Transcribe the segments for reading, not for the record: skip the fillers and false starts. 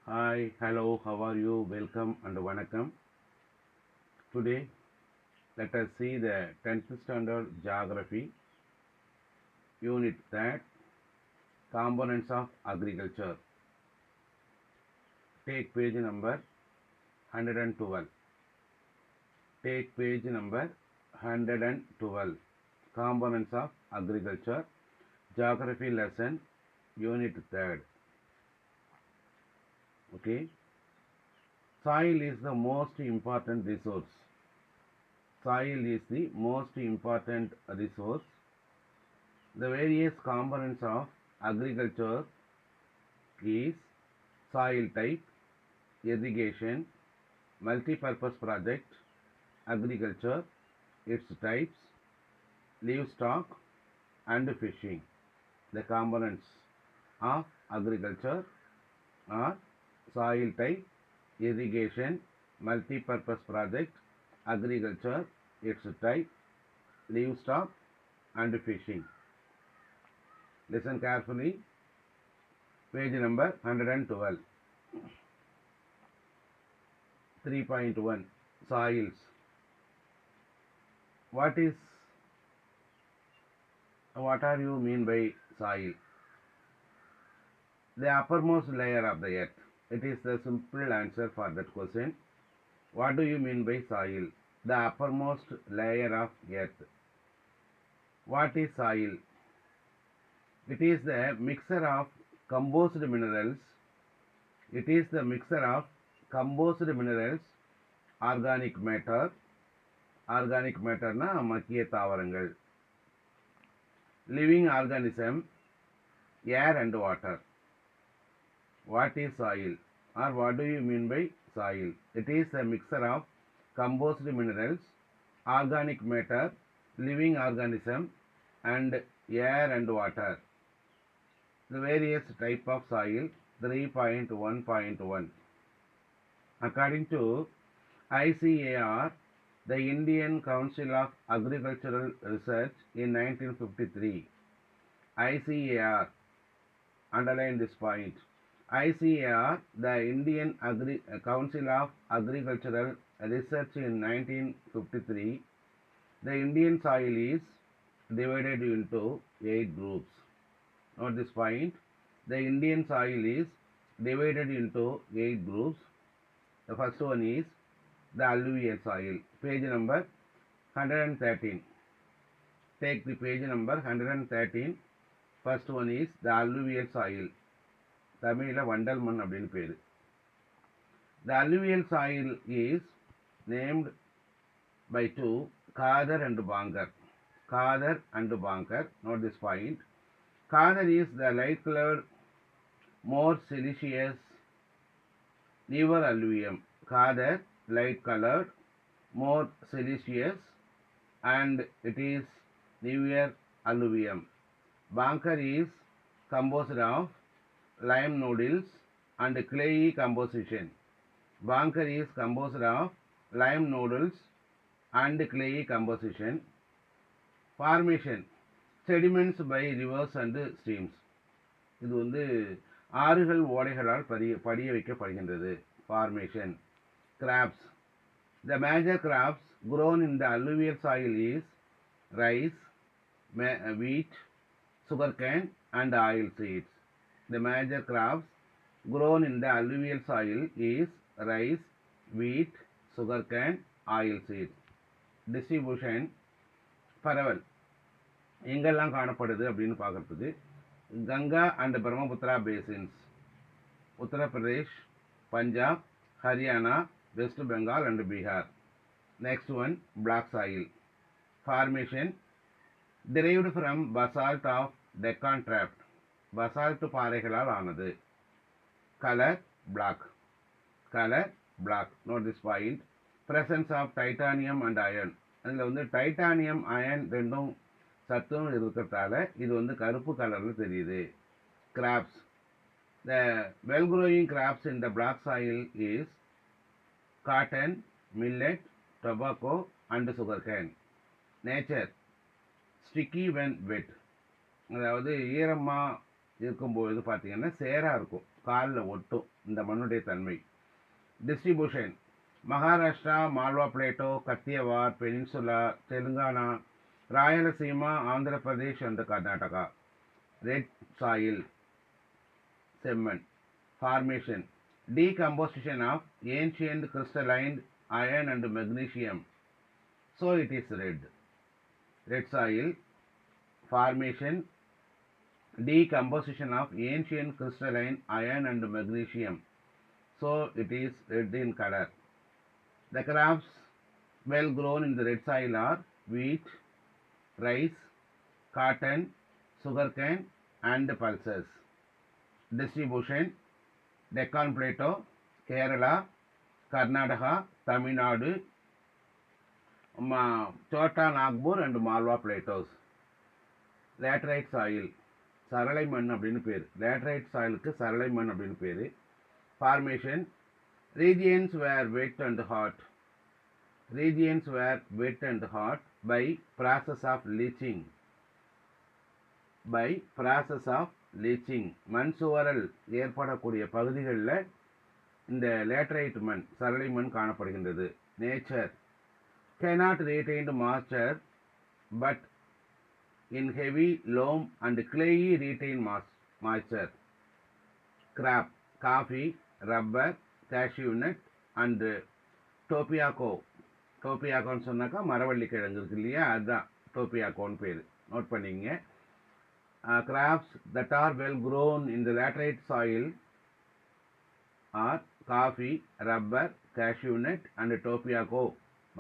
Hi, hello, how are you? Welcome and Vanakkam. Today, let us see the 10th standard geography unit that components of agriculture. Take page number 112. Take page number 112. Components of agriculture. Geography lesson unit 3rd. Okay. Soil is the most important resource. Soil is the most important resource. The various components of agriculture is soil type, irrigation, multi-purpose project, agriculture, its types, livestock and fishing. The components of agriculture are soil type, irrigation, multi-purpose project, agriculture, its type, livestock and fishing. Listen carefully. Page number 112. 3.1 Soils. What are you mean by soil? The uppermost layer of the earth. It is the simple answer for that question. What do you mean by soil? The uppermost layer of earth. What is soil? It is the mixture of composed minerals. It is the mixture of composed minerals, organic matter. Organic matter na மக்கிய தாவரங்கள். Living organism, air and water. What is soil? Or what do you mean by soil? It is a mixture of composed minerals, organic matter, living organism and air and water. The various type of soil. 3.1.1. According to ICAR, the Indian Council of Agricultural Research in 1953. ICAR, underline this point. ICAR, the Indian Council of Agricultural Research in 1953, the Indian soil is divided into 8 groups. Note this point. The Indian soil is divided into 8 groups. The first one is the alluvial soil. Page number 113. Take the page number 113. First one is the alluvial soil. தமிழில் வண்டல் மண் அப்படின்னு பேர். The alluvial soil is named by two, Khadar and Bangar. Khadar and Bangar. Note this point. Khadar is the light colored, more siliceous, newer alluvium. Khadar, light colored, more siliceous, and it is newer alluvium. Banker is composed of lime nodules and clayey composition. Banker is composed of lime nodules and clayey composition. Formation, sediments by rivers and streams. இது வந்து ஆறுகள் ஓடைகளால் படிய வைக்கப்படுகின்றது. Formation. Crops. The major crops grown in the alluvial soil is rice, wheat, sugarcane and oil seeds. The major crops grown in the alluvial soil is rice, wheat, sugarcane, oil seeds. Distribution. பரவல் எங்கெல்லாம் காணப்படுது அப்படின்னு பார்க்கறதுக்கு Ganga and Brahmaputra பேசின்ஸ், Uttar Pradesh, Punjab, Haryana, west Bengal and Bihar. Next one, black soil. Formation, derived from basalt of Deccan Tract. Basalt பாறைகளால் ஆனது. Color, black. Color, black. Note this point. Presence of titanium and iron. அதில் வந்து titanium iron ரெண்டும் சத்தும் இருக்கிறதால இது வந்து கருப்பு கலரில் தெரியுது. Crops. The well growing crops in the black soil is cotton, millet, tobacco and sugarcane. Nature. Sticky when wet. அதாவது ஈரமாக இருக்கும்பொழுது பார்த்தீங்கன்னா சேராக இருக்கும். காலில் ஒட்டும் இந்த மண்ணுடைய தன்மை. Distribution Maharashtra, Malwa plateau, Kathiawar peninsula, Telangana, Rayalaseema, Andhra Pradesh and Karnataka. Red soil செம்மண். Formation decomposition of ancient crystalline iron and magnesium, so it is red. Red soil. Formation decomposition of ancient crystalline iron and magnesium, so it is red in color. The crops well grown in the red soil are wheat, rice, cotton, sugarcane and pulses. Distribution Deccan Plateau, Kerala, Karnataka, Tamil Nadu, Chota Nagpur and Malwa Plateaus. Laterite soil, சரளை மண் அப்படின்னு பேர். Laterite சாயிலுக்கு சரளை மண் அப்படின்னு பேர். Formation regions were wet and hot. Regions were wet and hot by process of leaching. By process of leaching. மண் சுவரல் ஏற்படக்கூடிய பகுதிகளில் இந்த லேட்டரைட் மண் சரளை மண் காணப்படுகின்றது. Nature cannot retain moisture but in heavy loam and clayey retain moisture. Crop coffee, rubber, cashew nut and tobacco. டோபியாக்கோன்னு சொன்னாக்கா மரவள்ளி கிழங்கு இருக்கு இல்லையா, அதுதான் டோபியாக்கோன்னு பேர். நோட் பண்ணிங்க. Crops that are well grown in the laterite soil are coffee, rubber, cashew nut and tobacco,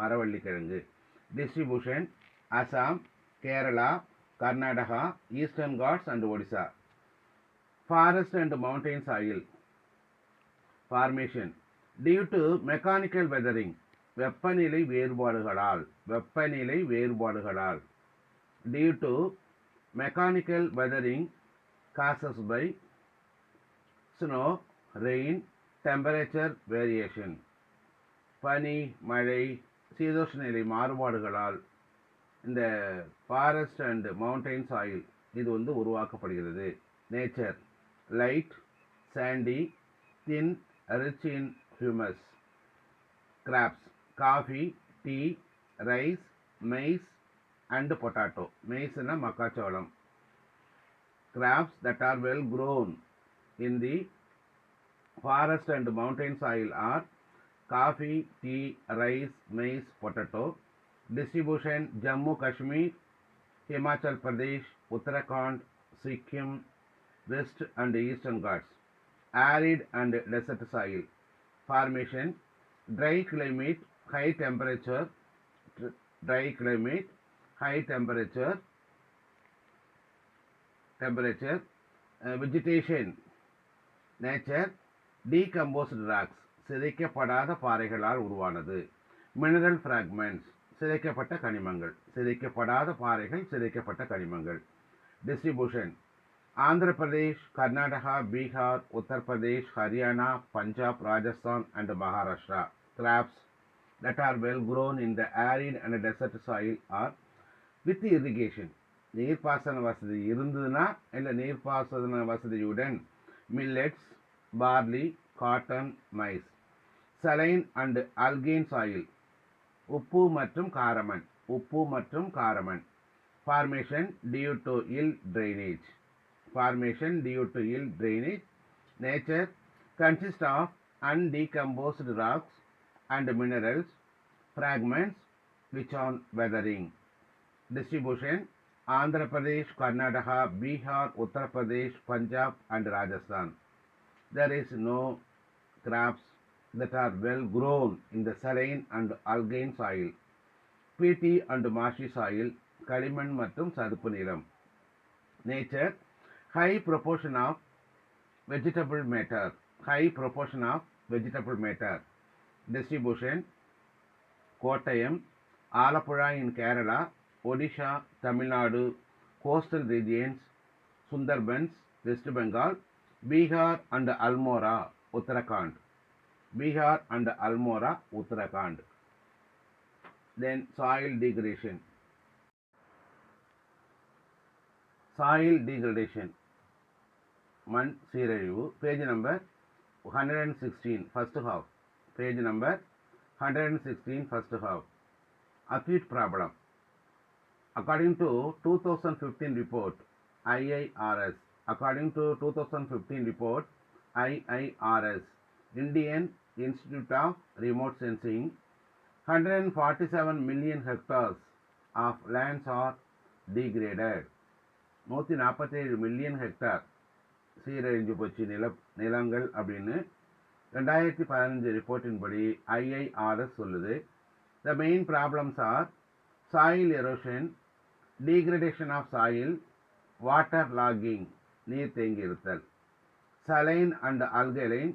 மரவள்ளி கிழங்கு. Distribution Assam, Kerala, Karnataka, Eastern Ghats and Odisha. Forest and mountain soil. Formation due to mechanical weathering. வெப்பநிலை வேறுபாடுகளால் due to mechanical weathering causes by snow, rain, temperature variation. பனி, மழை, சீதோஷ்ண நிலை மாறுபாடுகளால் இந்த forest and mountain soil இது உருவாக்கப்படுகிறது. Nature light, sandy, thin, rich in humus. Crops coffee, tea, rice, maize and potato. Maize na makacholam. Crops that are well grown in the forest and mountain soil are coffee, tea, rice, maize, potato. Distribution Jammu Kashmir, Himachal Pradesh, Uttarakhand, Sikkim, West and Eastern Ghats. Arid and desert soil. Formation dry climate, high temperature, vegetation. Nature decomposed rocks, சிதைக்கப்படாத பாறைகளால் உருவானது. Mineral fragments, சிதைக்கப்பட்ட கனிமங்கள். சிதைக்கப்படாத பாறைகள், சிதைக்கப்பட்ட கனிமங்கள். Distribution Andhra Pradesh, Karnataka, Bihar, Uttar Pradesh, Haryana, Punjab, Rajasthan and Maharashtra. Crops that are well grown in the arid and desert soil are with irrigation. நீர்ப்பாசன வசதி இருந்ததுன்னா இல்லை நீர்ப்பாசன வசதியுடன் millets, barley, cotton, maize. Saline and அல்கேன் சாயில், உப்பு மற்றும் காரமண். Formation due to ill drainage. Nature consists of undecomposed rocks and minerals fragments which are weathering. Distribution Andhra Pradesh, Karnataka, Bihar, Uttar Pradesh, Punjab and Rajasthan. There is no crops that are well grown in the saline and algae soil, peaty and marshy soil, களிமண் மற்றும் சதுப்பு நிலம். Nature high proportion of vegetable matter. Distribution Kottayam, Alappuzha in Kerala, Odisha, Tamil Nadu, coastal regions, Sundarbans, West Bengal, Bihar and Almora, Uttarakhand. Then soil degradation. மண் சீரழிவு. Page number 116 first half. Page number 116 first half. Acute problem. According to 2015 report IIRS, according to 2015 report IIRS, Indian Institute of Remote Sensing, 147 million hectares of lands are degraded. 147 million hectare சீரழிஞ்சு போச்சு நிலங்கள் அப்படின்னு 2015 ரிப்போர்ட்டின் படி IIRS சொல்லுது. The main problems are soil erosion, degradation of soil, water logging, நீர் தேங்கி இருத்தல், saline and alkaline,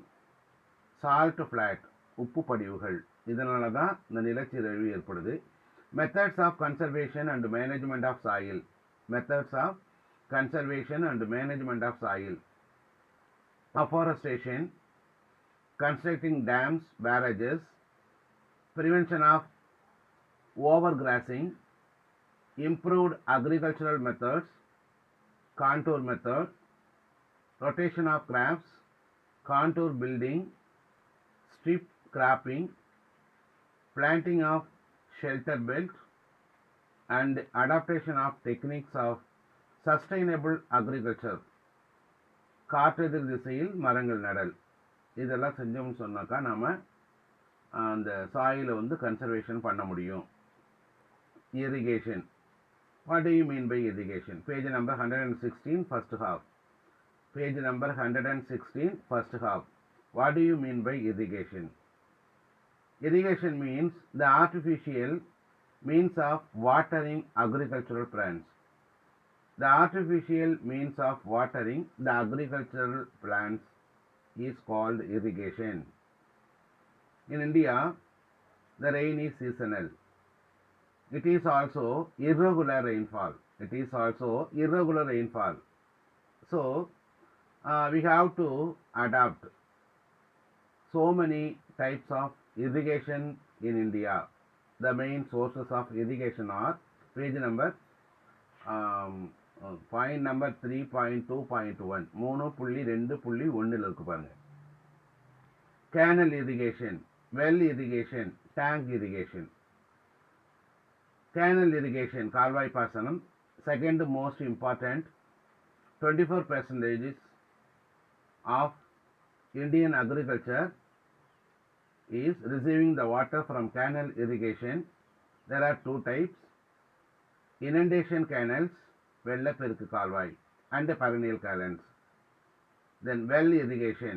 salt flat, உப்பு படிவுகள். இதனால தான் இந்த நிலச்சீரழிவு ஏற்படுது. Methods of conservation and management of soil. Methods of conservation and management of soil. Afforestation, constructing dams, barrages, prevention of overgrazing, improved agricultural methods, contour method, rotation of crops, contour building, strip cropping, planting of shelter belt, and adaptation of techniques of sustainable agriculture. காற்றெதிர் திசையில் மரங்கள் நடல். இதெல்லாம் செஞ்சோம்னு சொன்னாக்கா நாம் அந்த சாயிலை வந்து conservation பண்ண முடியும். Irrigation. What do you mean by irrigation? Page number 116 first half. Page number 116 first half. What do you mean by irrigation? Irrigation means the artificial means of watering agricultural plants. The artificial means of watering the agricultural plants is called irrigation. In India, the rain is seasonal. It is also irregular rainfall. It is also irregular rainfall. So, we have to adopt so many types of irrigation in India. The main sources of irrigation are page number point number 3.2.1 3.2.1 இருக்கு பாருங்க. Canal irrigation, well irrigation, tank irrigation. Canal irrigation, கால்வாய் பாசனம், second most important. 24% of Indian agriculture is receiving the water from canal irrigation. There are two types: inundation canals, வெள்ளப்பெருக்கு கால்வாய், and perennial canals. Then well irrigation,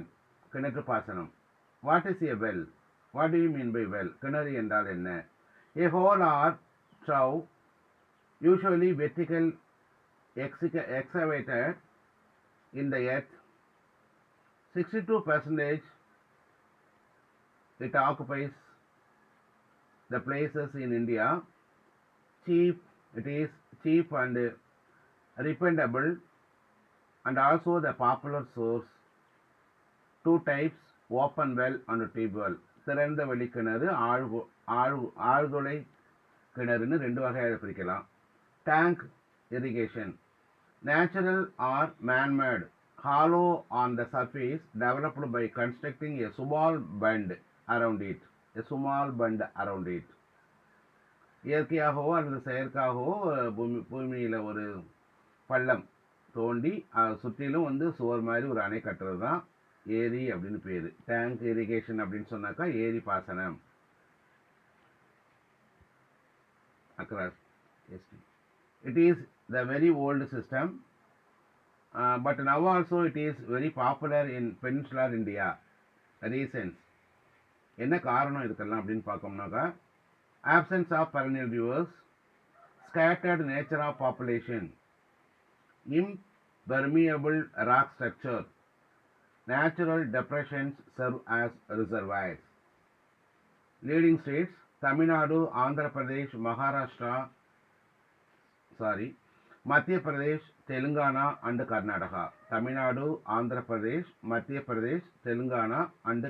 கிணற்று பாசனம். What is a well? What do you mean by well? கிணறு என்றால் என்ன? A hole or trough, usually vertical, excavated in the earth. 62% it occupies the places in India. It is cheap and repentable, and also the popular source. Two types: open well and tube well. திறந்த வெளி கிணறு, ஆழ்துளை கிணறுன்னு ரெண்டு வகையாக பிரிக்கலாம். Tank irrigation, natural R man-made, hollow on the surface, developed by constructing a small bend around it. A small bend around it. இயற்கையாகவோ அல்லது செயற்கையாகவோ பூமியில் ஒரு பள்ளம் தோண்டி சுற்றிலும் வந்து சுவர் மாதிரி ஒரு அணை கட்டுறது தான் ஏரி அப்படின்னு பேர். டேங்க் இரிகேஷன் அப்படின்னு சொன்னாக்கா ஏரி பாசனம். across. It is the very old system, but now also it is very popular in peninsular India. Reasons. என்ன காரணம் இதுக்கெல்லாம் அப்படின்னு பார்க்கணும்னாக்கா, absence of perennial rivers, scattered nature of population, impermeable rock structure, natural depressions serve as reservoirs. Leading states: Tamil Nadu, Andhra Pradesh, Maharashtra, Madhya Pradesh, Telangana and Karnataka. Tamil Nadu, Andhra Pradesh, Madhya Pradesh, Telangana and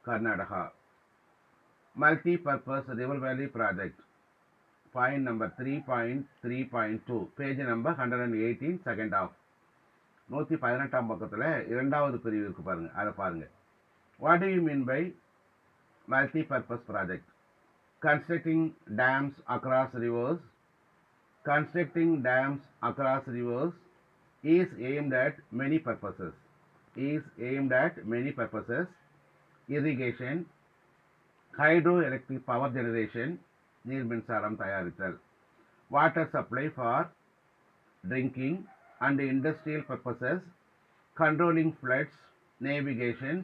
Karnataka. Multi-purpose River Valley project. Point number 3.3.2. Page number 118, second half. 118ஆம் பக்கத்தில் இரண்டாவது பிரிவு இருக்கு பாருங்க, அதை பாருங்க. What do you mean by multi-purpose project? Constructing dams across rivers. Constructing dams across rivers is aimed at many purposes. Is aimed at many purposes. Irrigation, hydroelectric power generation, நீர் மின்சாரம் தயாரித்தல், water supply for drinking and industrial purposes, controlling floods, navigation,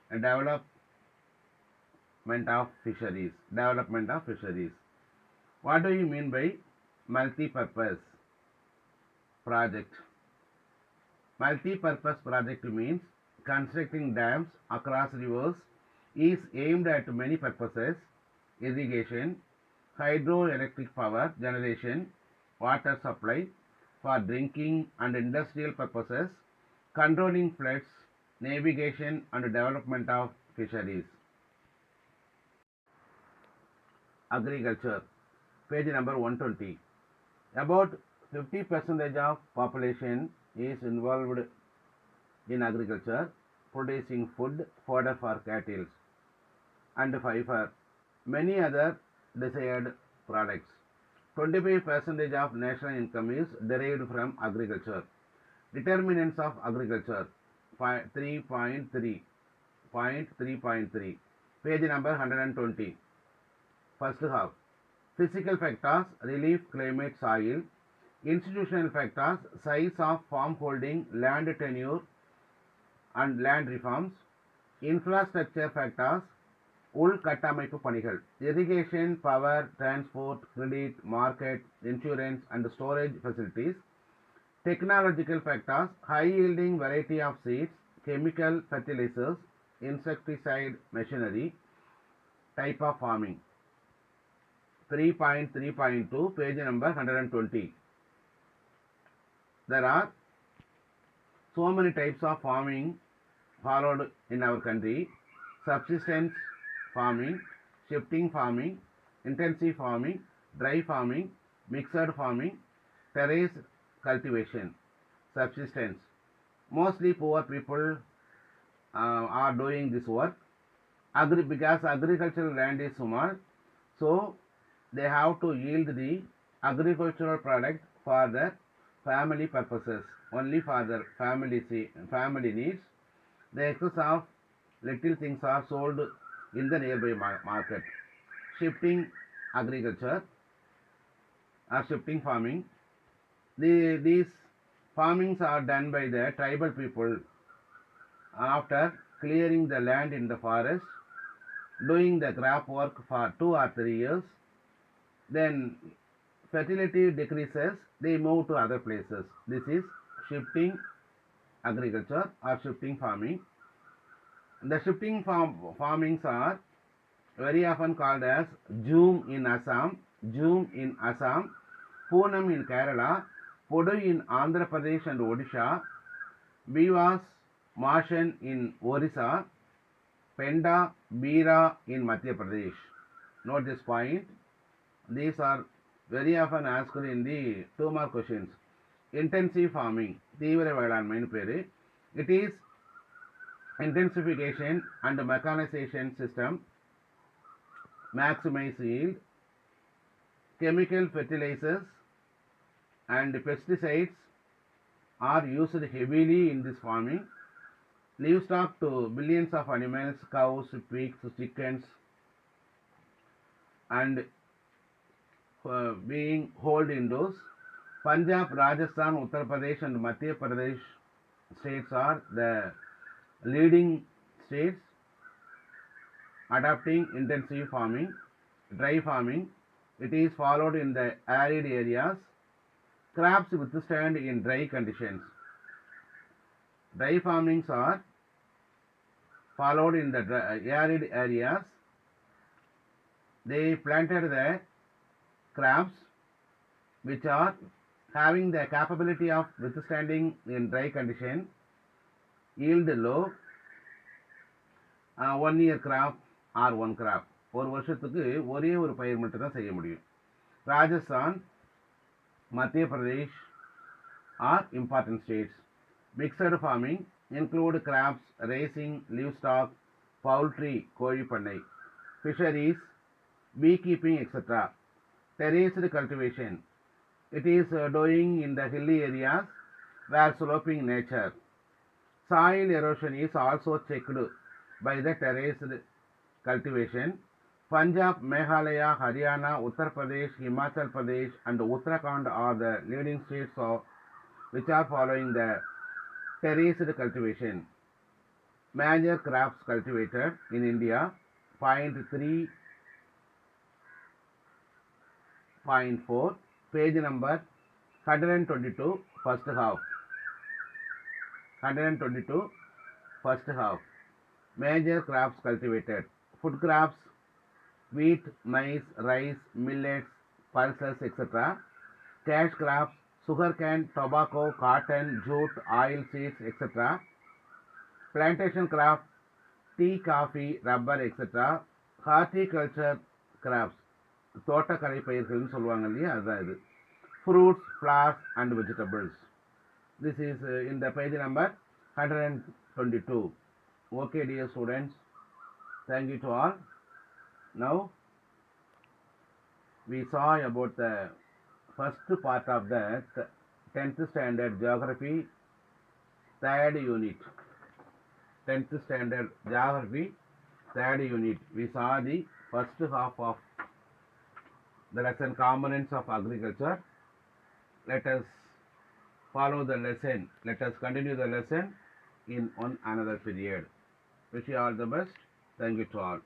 and development of fisheries. Development of fisheries. What do you mean by multi-purpose project? Multi-purpose project means constructing dams across rivers is aimed at many purposes: irrigation, hydroelectric power generation, water supply for drinking and industrial purposes, controlling floods, navigation and development of fisheries. Agriculture, page number 120. About 50% of population is involved in agriculture, producing food, fodder for cattle, and fiber, many other desired products. 25% of national income is derived from agriculture. Determinants of agriculture, 3.3, page number 120. First half. Physical factors: relief, climate, soil. Institutional factors: size of farm holding, land tenure and land reforms. Infrastructure factors: உள்கட்டமைப்பு பணிகள், irrigation, power, transport, credit, market, insurance and storage facilities. Technological factors: high yielding variety of seeds, chemical fertilizers, insecticide machinery. Type of farming, 3.3.2, page number 120. There are so many types of farming followed in our country: subsistence farming, shifting farming, intensive farming, dry farming, mixed farming, terrace cultivation. Subsistence, mostly poor people are doing this work. Because agricultural land is small, so they have to yield the agricultural product for their family purposes, only for their family needs. The excess of little things are sold in the nearby market. Shifting agriculture or shifting farming. These farmings are done by the tribal people after clearing the land in the forest, doing the crop work for 2 or 3 years. Then fertility decreases, they move to other places. This is shifting agriculture or shifting farming. The shifting farmings are very often called as Jhum in Assam, Poonam in Kerala, Podui in Andhra Pradesh and Odisha, Bivas Marshan in Orissa, Penda Bira in Madhya Pradesh. Note this point. These are very often asked in the 2 mark questions. Intensive farming, தீவிர வேளாண்மைன்னு பேரு. It is intensification and mechanization system, maximize yield. Chemical fertilizers and pesticides are used heavily in this farming. Livestock to billions of animals, cows, pigs, chickens, and being held indoors. Punjab, Rajasthan, Uttar Pradesh and Madhya Pradesh states are the leading states adopting intensive farming. Dry farming, it is followed in the arid areas. Crops withstand in dry conditions. Dry farmings are followed in the arid areas. They planted the crops which are having the capability of withstanding in dry condition, yield low, 1 year crop or 1 crop. ஒரு வருஷத்துக்கு ஒரே ஒரு பயிர் மட்டும் தான் செய்ய முடியும். ராஜஸ்தான், மத்திய Pradesh are important states. Mixed farming include crops, raising livestock, poultry, கோழி பண்ணை, fisheries, beekeeping, etc. Terraced cultivation. It is doing in the hilly areas where sloping nature. Soil erosion is also checked by the terraced cultivation. Punjab, Meghalaya, Haryana, Uttar Pradesh, Himachal Pradesh and Uttarakhand are the leading states which are following the terraced cultivation. Major crops cultivated in India, point 3.4, page number 122, first half. 122, first half. Major crops cultivated. Food crops, wheat, maize, rice, millets, pulses, etc. Cash crops, sugarcane, tobacco, cotton, jute, oil seeds, etc. Plantation crops, tea, coffee, rubber, etc. Horticulture crops, தோட்டக்கலை பயிர்கள்னு சொல்லுவாங்க இல்லையா, அதுதான் இது. Fruits, flowers and vegetables. This is in the page number 122. Okay, dear students, thank you to all. Now we saw about the first part of the 10th standard geography, third unit. 10th standard geography, third unit. We saw the first half of the lesson, components of agriculture. Let us follow the lesson. Let us continue the lesson in another period. Wish you all the best. Thank you to all.